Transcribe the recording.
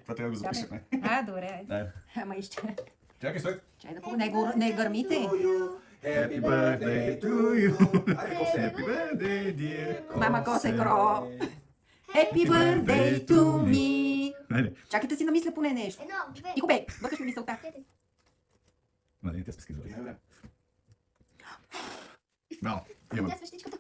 това трябва да го запишем. Добре, айде. Ама изче. Чакай, стой. Чай да не гърмите. Happy birthday to you. Happy birthday, dear. Мама косе кро. Happy birthday to me. Хайде. Чакай да си намисля поне нещо. Едно, две. Тихо бе, бъркаш ми мисълта. Малените спаски за. Браво. Имам. Тя свещичката.